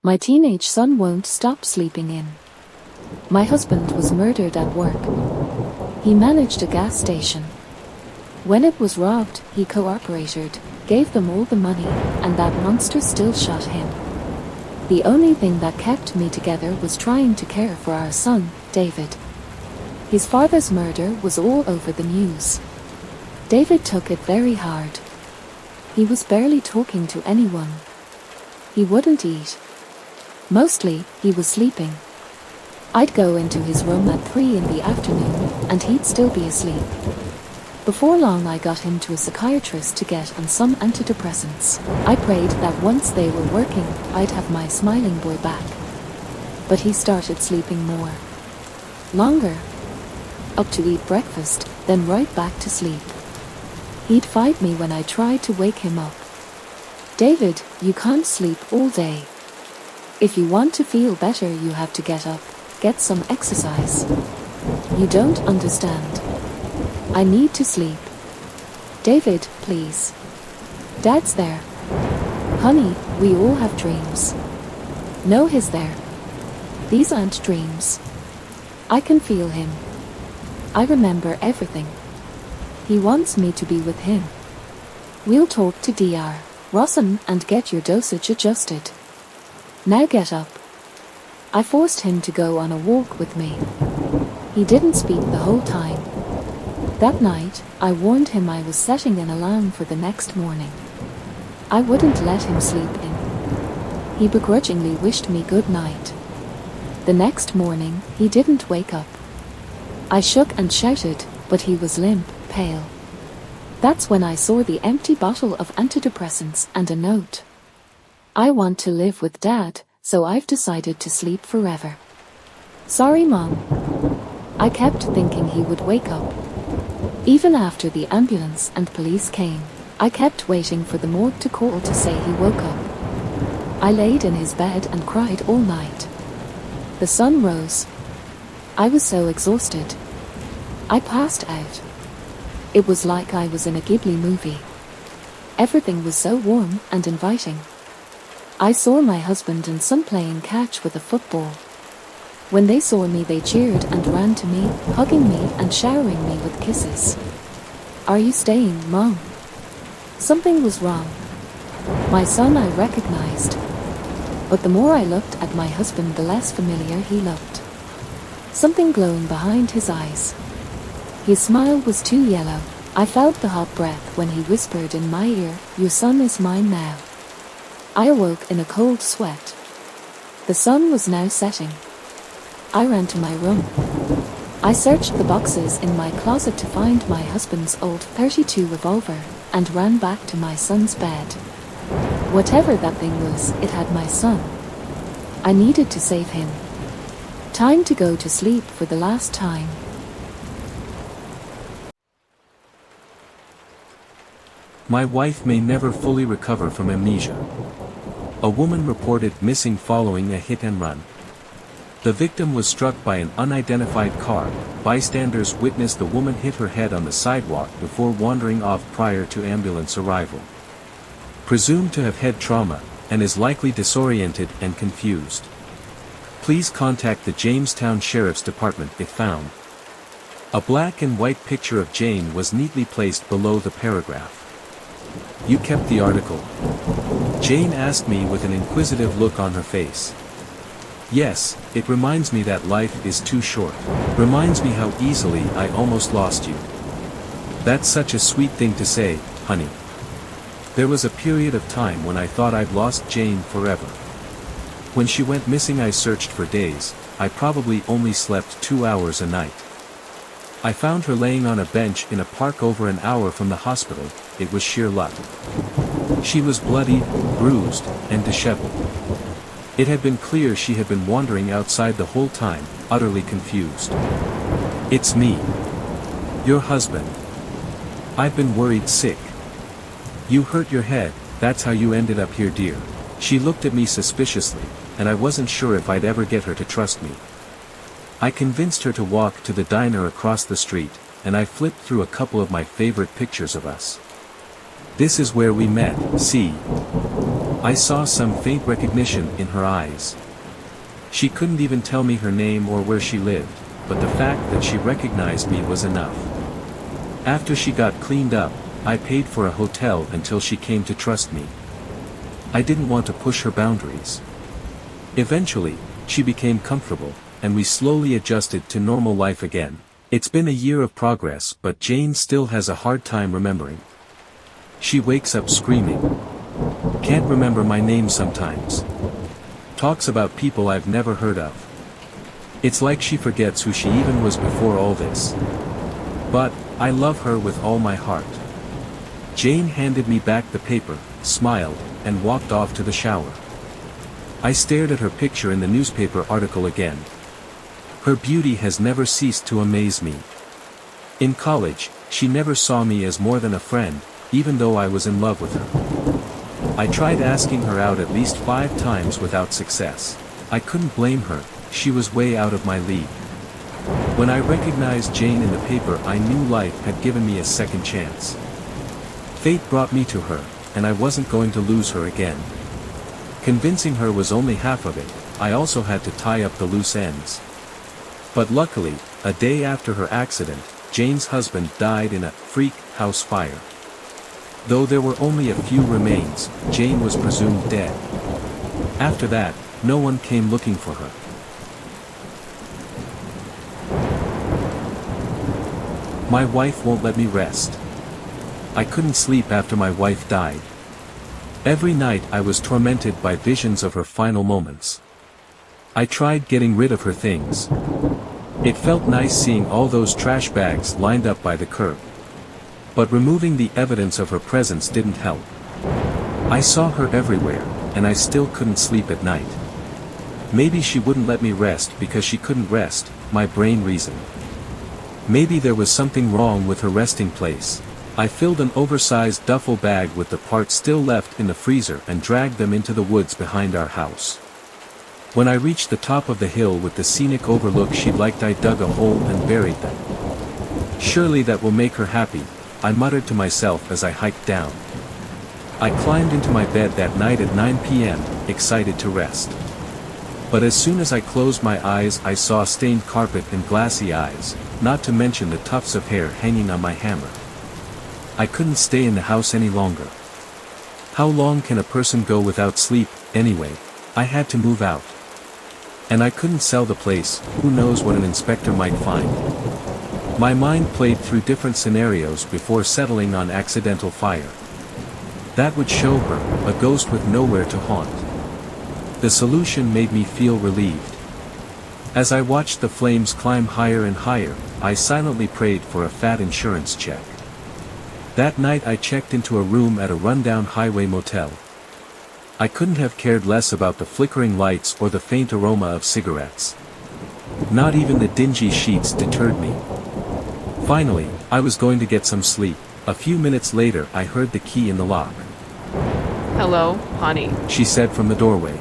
My teenage son won't stop sleeping in. My husband was murdered at work. He managed a gas station. When it was robbed, he cooperated, gave them all the money, and that monster still shot him. The only thing that kept me together was trying to care for our son, David. His father's murder was all over the news. David took it very hard. He was barely talking to anyone. He wouldn't eat. Mostly, he was sleeping. I'd go into his room at 3 in the afternoon, and he'd still be asleep. Before long I got him to a psychiatrist to get on some antidepressants. I prayed that once they were working, I'd have my smiling boy back. But he started sleeping more. Longer. Up to eat breakfast, then right back to sleep. He'd fight me when I tried to wake him up. David, you can't sleep all day. If you want to feel better, you have to get up, get some exercise. You don't understand. I need to sleep. David, please. Dad's there. Honey, we all have dreams. No, he's there. These aren't dreams. I can feel him. I remember everything. He wants me to be with him. We'll talk to Dr. Rossen and get your dosage adjusted. Now get up. I forced him to go on a walk with me. He didn't speak the whole time. That night, I warned him I was setting an alarm for the next morning. I wouldn't let him sleep in. He begrudgingly wished me good night. The next morning, he didn't wake up. I shook and shouted, but he was limp, pale. That's when I saw the empty bottle of antidepressants and a note. I want to live with Dad, so I've decided to sleep forever. Sorry, Mom. I kept thinking he would wake up. Even after the ambulance and police came, I kept waiting for the morgue to call to say he woke up. I laid in his bed and cried all night. The sun rose. I was so exhausted. I passed out. It was like I was in a Ghibli movie. Everything was so warm and inviting. I saw my husband and son playing catch with a football. When they saw me, they cheered and ran to me, hugging me and showering me with kisses. Are you staying, Mom? Something was wrong. My son I recognized. But the more I looked at my husband, the less familiar he looked. Something glowing behind his eyes. His smile was too yellow. I felt the hot breath when he whispered in my ear, "Your son is mine now." I awoke in a cold sweat. The sun was now setting. I ran to my room. I searched the boxes in my closet to find my husband's old .32 revolver, and ran back to my son's bed. Whatever that thing was, it had my son. I needed to save him. Time to go to sleep for the last time. My wife may never fully recover from amnesia. A woman reported missing following a hit and run. The victim was struck by an unidentified car. Bystanders witnessed the woman hit her head on the sidewalk before wandering off prior to ambulance arrival. Presumed to have head trauma, and is likely disoriented and confused. Please contact the Jamestown Sheriff's Department if found. A black and white picture of Jane was neatly placed below the paragraph. You kept the article? Jane asked me with an inquisitive look on her face. Yes, it reminds me that life is too short. Reminds me how easily I almost lost you. That's such a sweet thing to say, honey. There was a period of time when I thought I'd lost Jane forever. When she went missing I searched for days. I probably only slept 2 hours a night. I found her laying on a bench in a park over an hour from the hospital. It was sheer luck. She was bloody, bruised, and disheveled. It had been clear she had been wandering outside the whole time, utterly confused. It's me. Your husband. I've been worried sick. You hurt your head, that's how you ended up here, dear. She looked at me suspiciously, and I wasn't sure if I'd ever get her to trust me. I convinced her to walk to the diner across the street, and I flipped through a couple of my favorite pictures of us. This is where we met, see? I saw some faint recognition in her eyes. She couldn't even tell me her name or where she lived, but the fact that she recognized me was enough. After she got cleaned up, I paid for a hotel until she came to trust me. I didn't want to push her boundaries. Eventually, she became comfortable, and we slowly adjusted to normal life again. It's been a year of progress, but Jane still has a hard time remembering. She wakes up screaming. Can't remember my name sometimes. Talks about people I've never heard of. It's like she forgets who she even was before all this. But, I love her with all my heart. Jane handed me back the paper, smiled, and walked off to the shower. I stared at her picture in the newspaper article again. Her beauty has never ceased to amaze me. In college, she never saw me as more than a friend, even though I was in love with her. I tried asking her out at least 5 times without success. I couldn't blame her, she was way out of my league. When I recognized Jane in the paper, I knew life had given me a second chance. Fate brought me to her, and I wasn't going to lose her again. Convincing her was only half of it, I also had to tie up the loose ends. But luckily, a day after her accident, Jane's husband died in a freak house fire. Though there were only a few remains, Jane was presumed dead. After that, no one came looking for her. My wife won't let me rest. I couldn't sleep after my wife died. Every night I was tormented by visions of her final moments. I tried getting rid of her things. It felt nice seeing all those trash bags lined up by the curb. But removing the evidence of her presence didn't help. I saw her everywhere, and I still couldn't sleep at night. Maybe she wouldn't let me rest because she couldn't rest, my brain reasoned. Maybe there was something wrong with her resting place. I filled an oversized duffel bag with the parts still left in the freezer and dragged them into the woods behind our house. When I reached the top of the hill with the scenic overlook, she liked I dug a hole and buried them. Surely that will make her happy, I muttered to myself as I hiked down. I climbed into my bed that night at 9 p.m., excited to rest. But as soon as I closed my eyes, I saw stained carpet and glassy eyes, not to mention the tufts of hair hanging on my hammer. I couldn't stay in the house any longer. How long can a person go without sleep, anyway? I had to move out. And I couldn't sell the place, who knows what an inspector might find. My mind played through different scenarios before settling on accidental fire. That would show her, a ghost with nowhere to haunt. The solution made me feel relieved. As I watched the flames climb higher and higher, I silently prayed for a fat insurance check. That night I checked into a room at a rundown highway motel. I couldn't have cared less about the flickering lights or the faint aroma of cigarettes. Not even the dingy sheets deterred me. Finally, I was going to get some sleep. A few minutes later I heard the key in the lock. "Hello, honey," she said from the doorway.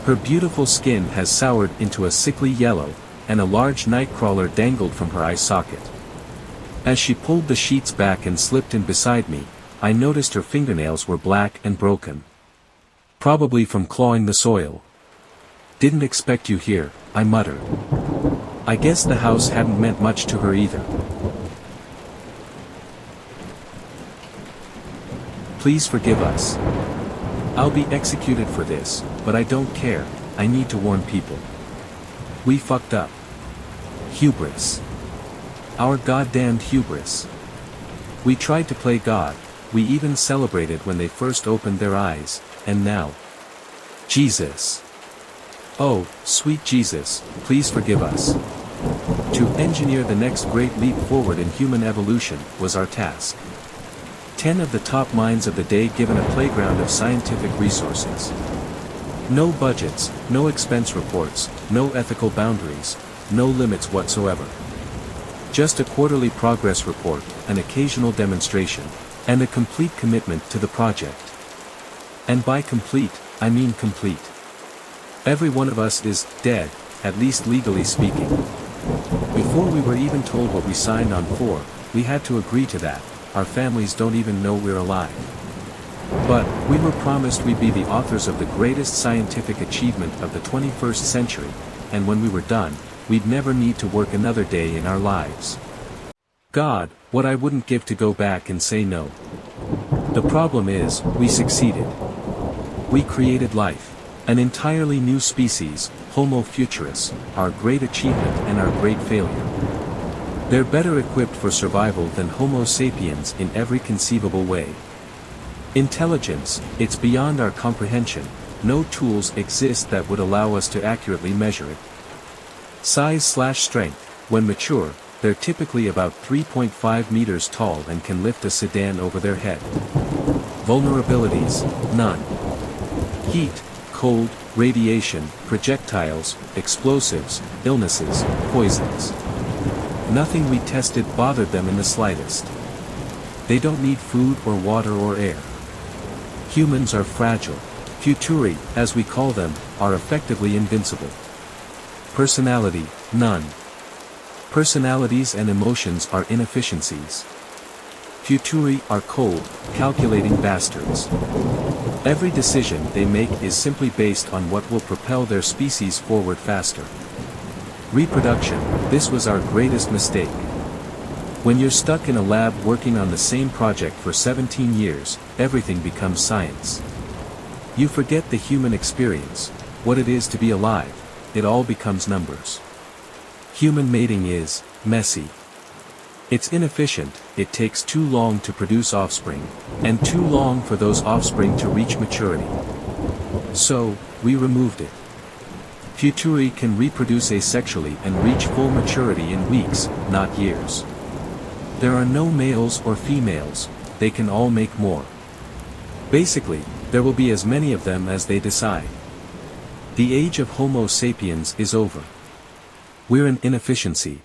Her beautiful skin has soured into a sickly yellow, and a large nightcrawler dangled from her eye socket. As she pulled the sheets back and slipped in beside me, I noticed her fingernails were black and broken. Probably from clawing the soil. "Didn't expect you here," I muttered. I guess the house hadn't meant much to her either. "Please forgive us. I'll be executed for this, but I don't care, I need to warn people. We fucked up. Hubris. Our goddamned hubris. We tried to play God, we even celebrated when they first opened their eyes, and now. Jesus. Oh, sweet Jesus, please forgive us." To engineer the next great leap forward in human evolution was our task. 10 of the top minds of the day given a playground of scientific resources. No budgets, no expense reports, no ethical boundaries, no limits whatsoever. Just a quarterly progress report, an occasional demonstration, and a complete commitment to the project. And by complete, I mean complete. Every one of us is dead, at least legally speaking. Before we were even told what we signed on for, we had to agree to that, our families don't even know we're alive. But, we were promised we'd be the authors of the greatest scientific achievement of the 21st century, and when we were done, we'd never need to work another day in our lives. God, what I wouldn't give to go back and say no. The problem is, we succeeded. We created life. An entirely new species, Homo futurus, our great achievement and our great failure. They're better equipped for survival than Homo sapiens in every conceivable way. Intelligence, it's beyond our comprehension, no tools exist that would allow us to accurately measure it. Size/strength, when mature, they're typically about 3.5 meters tall and can lift a sedan over their head. Vulnerabilities, none. Heat, cold, radiation, projectiles, explosives, illnesses, poisons. Nothing we tested bothered them in the slightest. They don't need food or water or air. Humans are fragile. Futuri, as we call them, are effectively invincible. Personality, none. Personalities and emotions are inefficiencies. Futuri are cold, calculating bastards. Every decision they make is simply based on what will propel their species forward faster. Reproduction, this was our greatest mistake. When you're stuck in a lab working on the same project for 17 years, everything becomes science. You forget the human experience, what it is to be alive, it all becomes numbers. Human mating is messy. It's inefficient, it takes too long to produce offspring, and too long for those offspring to reach maturity. So, we removed it. Futuri can reproduce asexually and reach full maturity in weeks, not years. There are no males or females, they can all make more. Basically, there will be as many of them as they decide. The age of Homo sapiens is over. We're an inefficiency.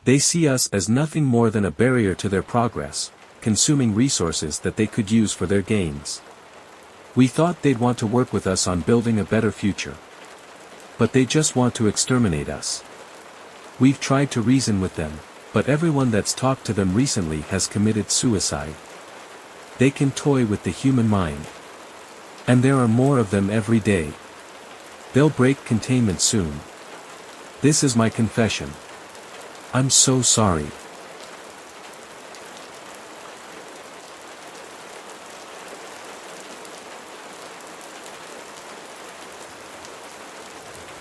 They see us as nothing more than a barrier to their progress, consuming resources that they could use for their gains. We thought they'd want to work with us on building a better future. But they just want to exterminate us. We've tried to reason with them, but everyone that's talked to them recently has committed suicide. They can toy with the human mind. And there are more of them every day. They'll break containment soon. This is my confession. I'm so sorry.